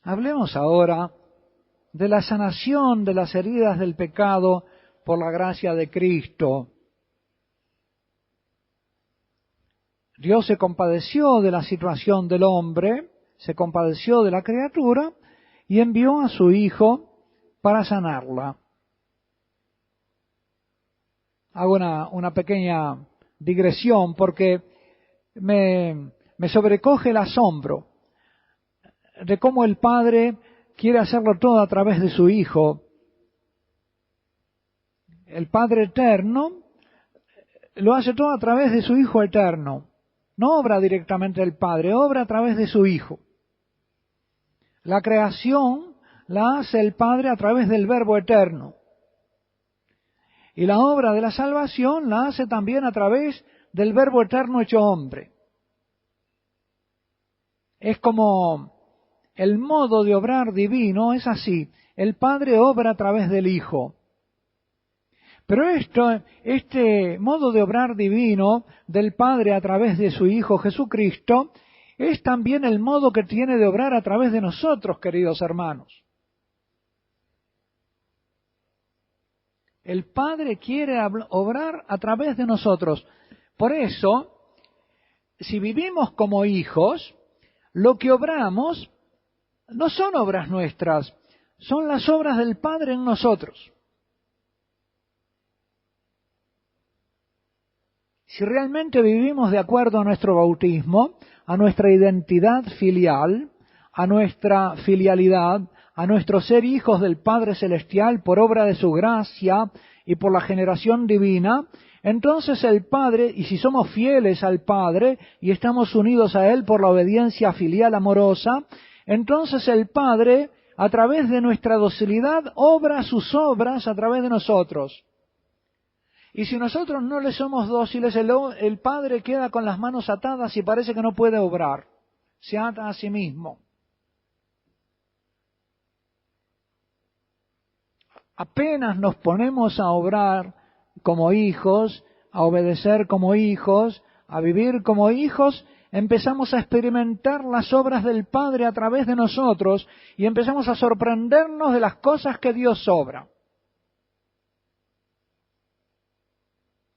Hablemos ahora de la sanación de las heridas del pecado por la gracia de Cristo. Dios se compadeció de la situación del hombre, se compadeció de la criatura y envió a su Hijo para sanarla. Hago una pequeña digresión porque me sobrecoge el asombro de cómo el Padre quiere hacerlo todo a través de su Hijo. El Padre eterno lo hace todo a través de su Hijo eterno. No obra directamente el Padre, obra a través de su Hijo. La creación la hace el Padre a través del Verbo eterno. Y la obra de la salvación la hace también a través del Verbo eterno hecho hombre. Es como el modo de obrar divino, es así. El Padre obra a través del Hijo. Pero este modo de obrar divino del Padre a través de su Hijo Jesucristo es también el modo que tiene de obrar a través de nosotros, queridos hermanos. El Padre quiere obrar a través de nosotros. Por eso, si vivimos como hijos, lo que obramos no son obras nuestras, son las obras del Padre en nosotros. Si realmente vivimos de acuerdo a nuestro bautismo, a nuestra identidad filial, a nuestra filialidad, a nuestro ser hijos del Padre Celestial por obra de su gracia y por la generación divina, entonces el Padre, y si somos fieles al Padre y estamos unidos a Él por la obediencia filial amorosa, entonces el Padre, a través de nuestra docilidad, obra sus obras a través de nosotros. Y si nosotros no le somos dóciles, el Padre queda con las manos atadas y parece que no puede obrar. Se ata a sí mismo. Apenas nos ponemos a obrar como hijos, a obedecer como hijos, a vivir como hijos, empezamos a experimentar las obras del Padre a través de nosotros y empezamos a sorprendernos de las cosas que Dios obra.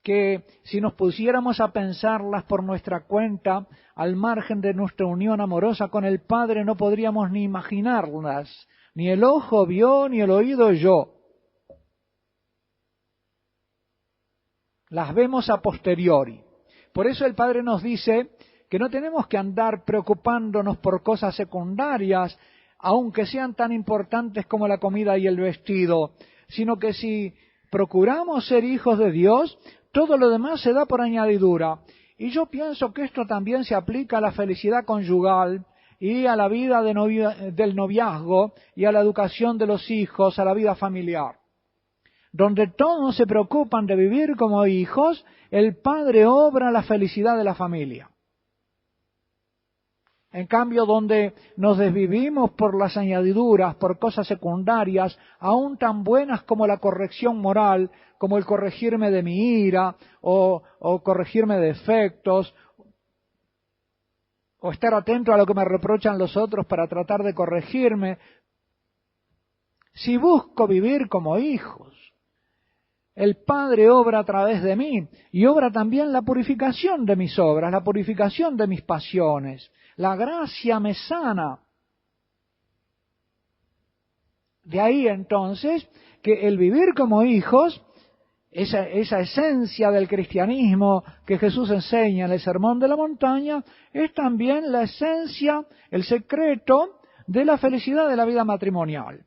Que si nos pusiéramos a pensarlas por nuestra cuenta, al margen de nuestra unión amorosa con el Padre, no podríamos ni imaginarlas. Ni el ojo vio, ni el oído oyó. Las vemos a posteriori. Por eso el Padre nos dice que no tenemos que andar preocupándonos por cosas secundarias, aunque sean tan importantes como la comida y el vestido, sino que si procuramos ser hijos de Dios, todo lo demás se da por añadidura. Y yo pienso que esto también se aplica a la felicidad conyugal y a la vida del noviazgo y a la educación de los hijos, a la vida familiar. Donde todos se preocupan de vivir como hijos, el Padre obra la felicidad de la familia. En cambio, donde nos desvivimos por las añadiduras, por cosas secundarias, aún tan buenas como la corrección moral, como el corregirme de mi ira, o corregirme de defectos, o estar atento a lo que me reprochan los otros para tratar de corregirme. Si busco vivir como hijos, el Padre obra a través de mí y obra también la purificación de mis obras, la purificación de mis pasiones. La gracia me sana. De ahí entonces que el vivir como hijos, esa esencia del cristianismo que Jesús enseña en el Sermón de la Montaña, es también la esencia, el secreto de la felicidad de la vida matrimonial.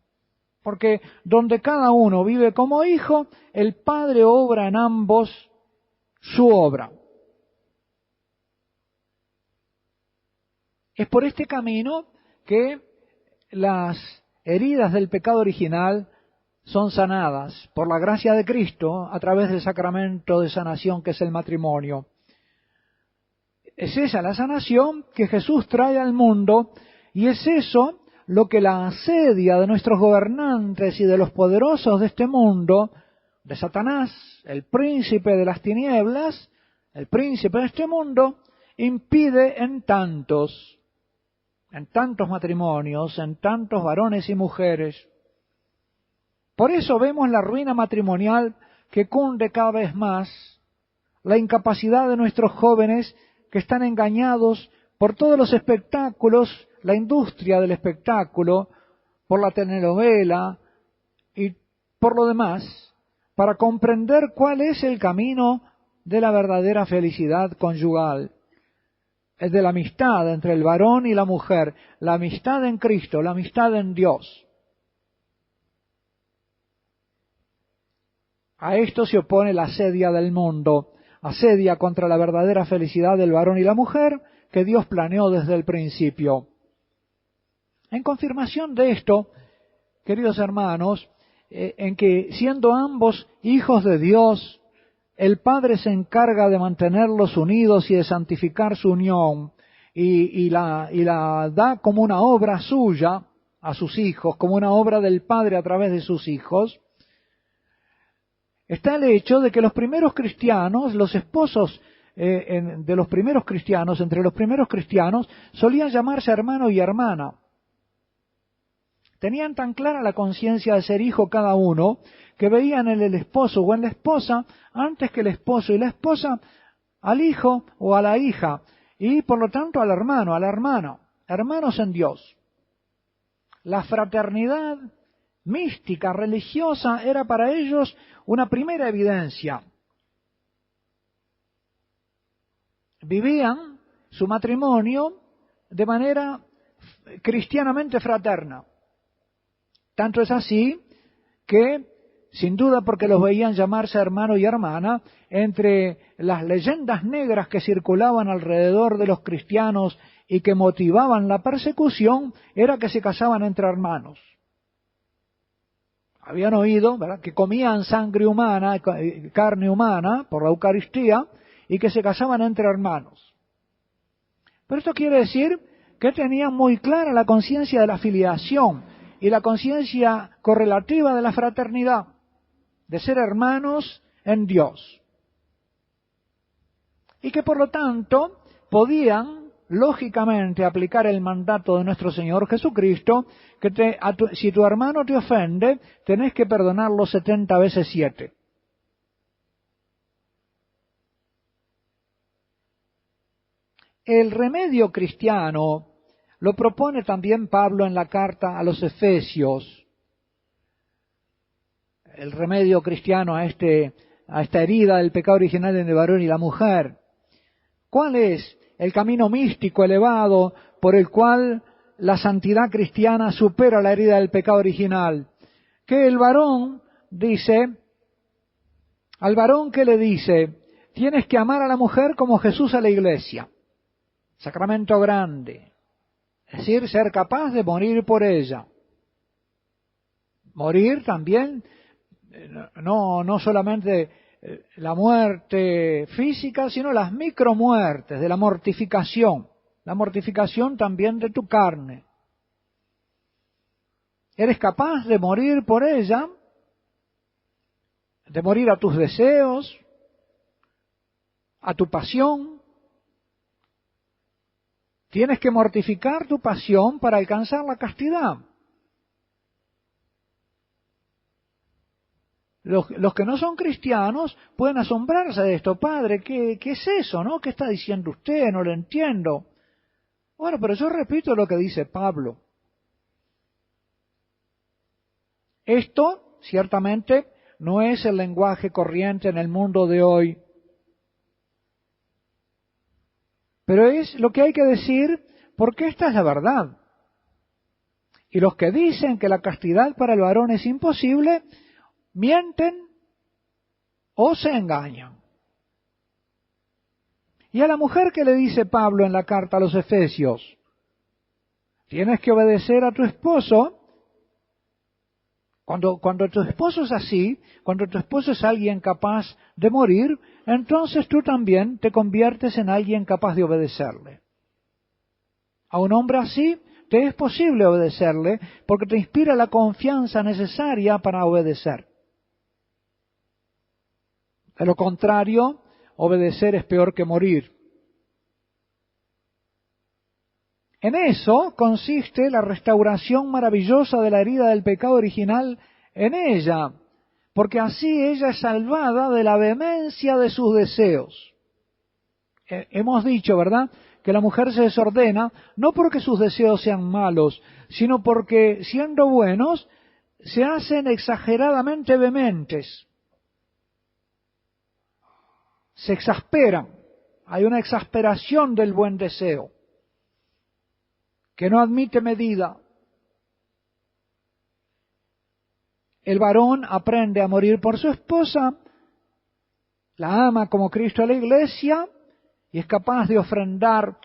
Porque donde cada uno vive como hijo, el Padre obra en ambos su obra. Es por este camino que las heridas del pecado original son sanadas por la gracia de Cristo a través del sacramento de sanación que es el matrimonio. Es esa la sanación que Jesús trae al mundo y es eso lo que la asedia de nuestros gobernantes y de los poderosos de este mundo, de Satanás, el príncipe de las tinieblas, el príncipe de este mundo, impide en tantos en tantos matrimonios, en tantos varones y mujeres. Por eso vemos la ruina matrimonial que cunde cada vez más, la incapacidad de nuestros jóvenes que están engañados por todos los espectáculos, la industria del espectáculo, por la telenovela y por lo demás, para comprender cuál es el camino de la verdadera felicidad conyugal. Es de la amistad entre el varón y la mujer, la amistad en Cristo, la amistad en Dios. A esto se opone la asedia del mundo, asedia contra la verdadera felicidad del varón y la mujer que Dios planeó desde el principio. En confirmación de esto, queridos hermanos, en que siendo ambos hijos de Dios, el Padre se encarga de mantenerlos unidos y de santificar su unión, y la da como una obra suya a sus hijos, como una obra del Padre a través de sus hijos. Está el hecho de que los primeros cristianos, los esposos de los primeros cristianos, entre los primeros cristianos, solían llamarse hermano y hermana. Tenían tan clara la conciencia de ser hijo cada uno, que veían en el esposo o en la esposa, antes que el esposo y la esposa, al hijo o a la hija, y por lo tanto al hermano, a la hermana, hermanos en Dios. La fraternidad mística, religiosa, era para ellos una primera evidencia. Vivían su matrimonio de manera cristianamente fraterna. Tanto es así que, sin duda porque los veían llamarse hermano y hermana, entre las leyendas negras que circulaban alrededor de los cristianos y que motivaban la persecución, era que se casaban entre hermanos. Habían oído, ¿verdad?, que comían sangre humana, carne humana, por la Eucaristía, y que se casaban entre hermanos. Pero esto quiere decir que tenían muy clara la conciencia de la filiación y la conciencia correlativa de la fraternidad, de ser hermanos en Dios. Y que por lo tanto podían lógicamente aplicar el mandato de nuestro Señor Jesucristo, que si tu hermano te ofende, tenés que perdonarlo 70 veces 7. El remedio cristiano lo propone también Pablo en la carta a los Efesios. El remedio cristiano a esta herida del pecado original en el varón y la mujer. ¿Cuál es el camino místico elevado por el cual la santidad cristiana supera la herida del pecado original? Que el varón dice, al varón que le dice, tienes que amar a la mujer como Jesús a la iglesia. Sacramento grande. Es decir, ser capaz de morir por ella. Morir también, no solamente la muerte física, sino las micromuertes de la mortificación también de tu carne. ¿Eres capaz de morir por ella? ¿De morir a tus deseos? ¿A tu pasión? Tienes que mortificar tu pasión para alcanzar la castidad. Los que no son cristianos pueden asombrarse de esto. Padre, ¿qué es eso, no? ¿Qué está diciendo usted? No lo entiendo. Bueno, pero yo repito lo que dice Pablo. Esto, ciertamente, no es el lenguaje corriente en el mundo de hoy. Pero es lo que hay que decir porque esta es la verdad. Y los que dicen que la castidad para el varón es imposible, mienten o se engañan. Y a la mujer que le dice Pablo en la carta a los Efesios, tienes que obedecer a tu esposo. Cuando tu esposo es así, cuando tu esposo es alguien capaz de morir, entonces tú también te conviertes en alguien capaz de obedecerle. A un hombre así te es posible obedecerle porque te inspira la confianza necesaria para obedecer. De lo contrario, obedecer es peor que morir. En eso consiste la restauración maravillosa de la herida del pecado original en ella, porque así ella es salvada de la vehemencia de sus deseos. Hemos dicho, ¿verdad?, que la mujer se desordena no porque sus deseos sean malos, sino porque, siendo buenos, se hacen exageradamente vehementes. Se exasperan. Hay una exasperación del buen deseo que no admite medida. El varón aprende a morir por su esposa, la ama como Cristo a la iglesia y es capaz de ofrendar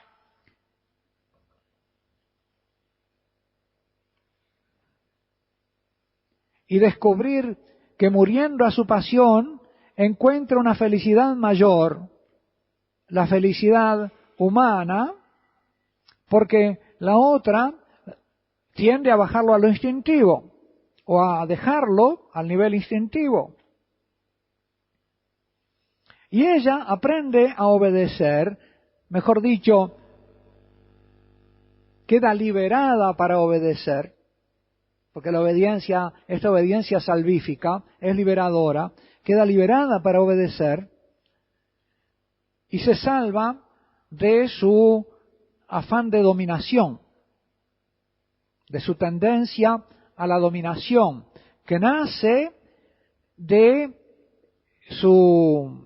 y descubrir que muriendo a su pasión encuentra una felicidad mayor, la felicidad humana, porque la otra tiende a bajarlo a lo instintivo o a dejarlo al nivel instintivo. Y ella aprende a obedecer, mejor dicho, queda liberada para obedecer, porque la obediencia, esta obediencia salvífica es liberadora, queda liberada para obedecer y se salva de su afán de dominación, de su tendencia a la dominación, que nace de su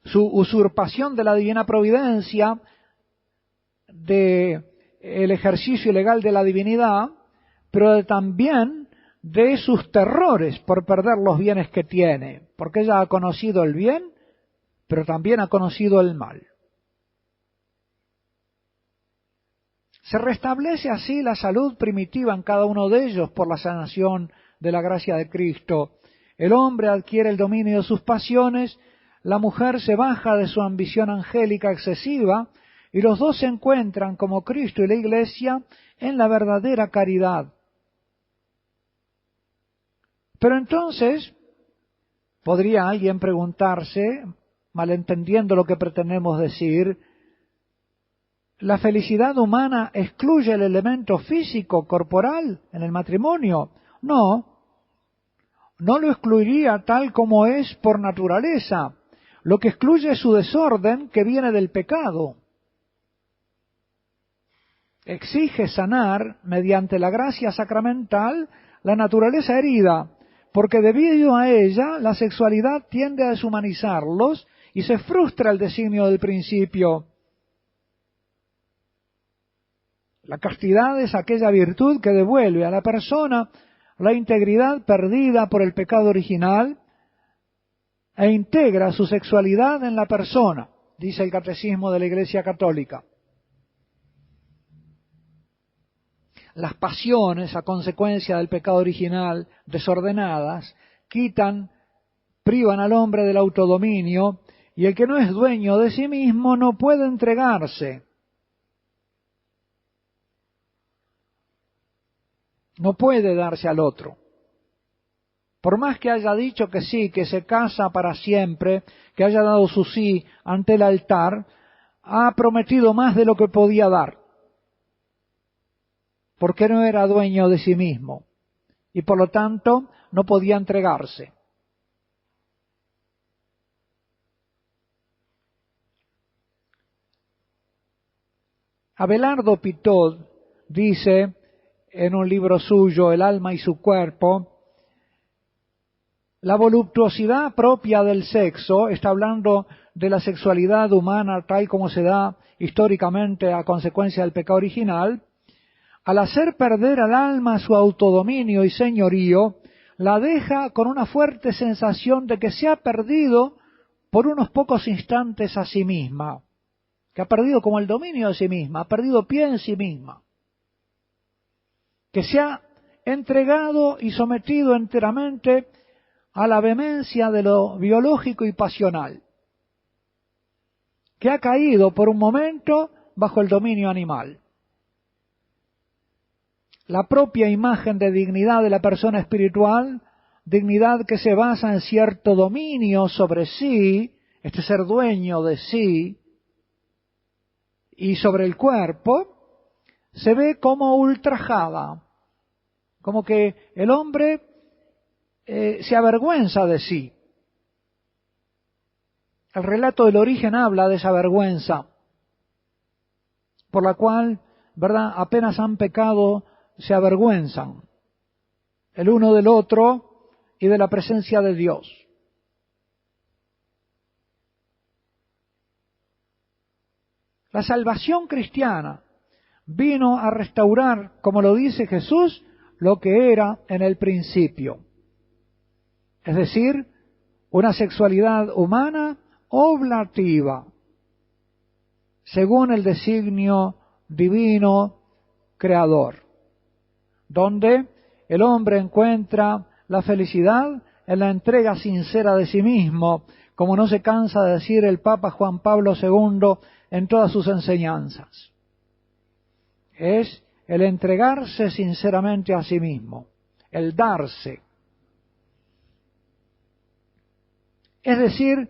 usurpación de la divina providencia, de el ejercicio ilegal de la divinidad, pero también de sus terrores por perder los bienes que tiene, porque ella ha conocido el bien, pero también ha conocido el mal. Se restablece así la salud primitiva en cada uno de ellos por la sanación de la gracia de Cristo. El hombre adquiere el dominio de sus pasiones, la mujer se baja de su ambición angélica excesiva y los dos se encuentran como Cristo y la Iglesia en la verdadera caridad. Pero entonces, podría alguien preguntarse, malentendiendo lo que pretendemos decir, ¿la felicidad humana excluye el elemento físico, corporal, en el matrimonio? No, no lo excluiría tal como es por naturaleza. Lo que excluye es su desorden que viene del pecado. Exige sanar, mediante la gracia sacramental, la naturaleza herida, porque debido a ella la sexualidad tiende a deshumanizarlos y se frustra el designio del principio. La castidad es aquella virtud que devuelve a la persona la integridad perdida por el pecado original e integra su sexualidad en la persona, dice el Catecismo de la Iglesia Católica. Las pasiones, a consecuencia del pecado original, desordenadas, privan al hombre del autodominio, y el que no es dueño de sí mismo no puede entregarse. No puede darse al otro. Por más que haya dicho que sí, que se casa para siempre, que haya dado su sí ante el altar, ha prometido más de lo que podía dar, porque no era dueño de sí mismo y por lo tanto no podía entregarse. Abelardo Pitot dice en un libro suyo, El alma y su cuerpo, la voluptuosidad propia del sexo, está hablando de la sexualidad humana tal como se da históricamente a consecuencia del pecado original, al hacer perder al alma su autodominio y señorío, la deja con una fuerte sensación de que se ha perdido por unos pocos instantes a sí misma, que ha perdido como el dominio de sí misma, ha perdido pie en sí misma, que se ha entregado y sometido enteramente a la vehemencia de lo biológico y pasional, que ha caído por un momento bajo el dominio animal. La propia imagen de dignidad de la persona espiritual, dignidad que se basa en cierto dominio sobre sí, ser dueño de sí, y sobre el cuerpo, se ve como ultrajada, como que el hombre se avergüenza de sí. El relato del origen habla de esa vergüenza, por la cual, ¿verdad?, apenas han pecado, se avergüenzan el uno del otro y de la presencia de Dios. La salvación cristiana vino a restaurar, como lo dice Jesús, lo que era en el principio. Es decir, una sexualidad humana oblativa, según el designio divino creador, donde el hombre encuentra la felicidad en la entrega sincera de sí mismo, como no se cansa de decir el Papa Juan Pablo II en todas sus enseñanzas. Es el entregarse sinceramente a sí mismo, el darse. Es decir,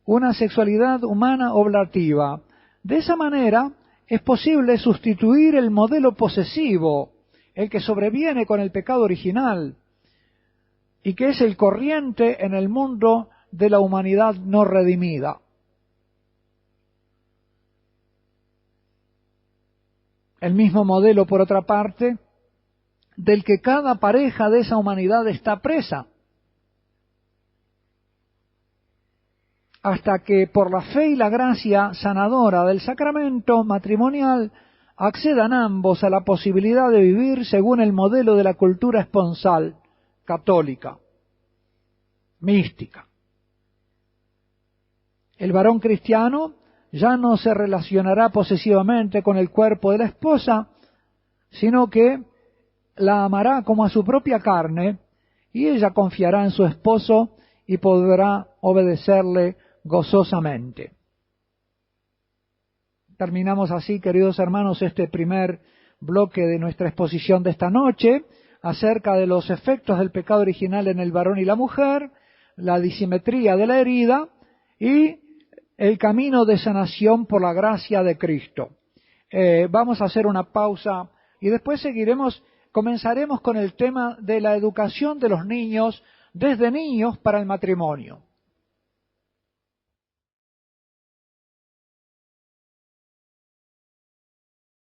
una sexualidad humana oblativa. De esa manera es posible sustituir el modelo posesivo, el que sobreviene con el pecado original y que es el corriente en el mundo de la humanidad no redimida. El mismo modelo, por otra parte, del que cada pareja de esa humanidad está presa, hasta que por la fe y la gracia sanadora del sacramento matrimonial accedan ambos a la posibilidad de vivir según el modelo de la cultura esponsal católica, mística. El varón cristiano ya no se relacionará posesivamente con el cuerpo de la esposa, sino que la amará como a su propia carne, y ella confiará en su esposo y podrá obedecerle gozosamente. Terminamos así, queridos hermanos, este primer bloque de nuestra exposición de esta noche acerca de los efectos del pecado original en el varón y la mujer, la disimetría de la herida y el camino de sanación por la gracia de Cristo. Vamos a hacer una pausa y después comenzaremos con el tema de la educación de los niños desde niños para el matrimonio.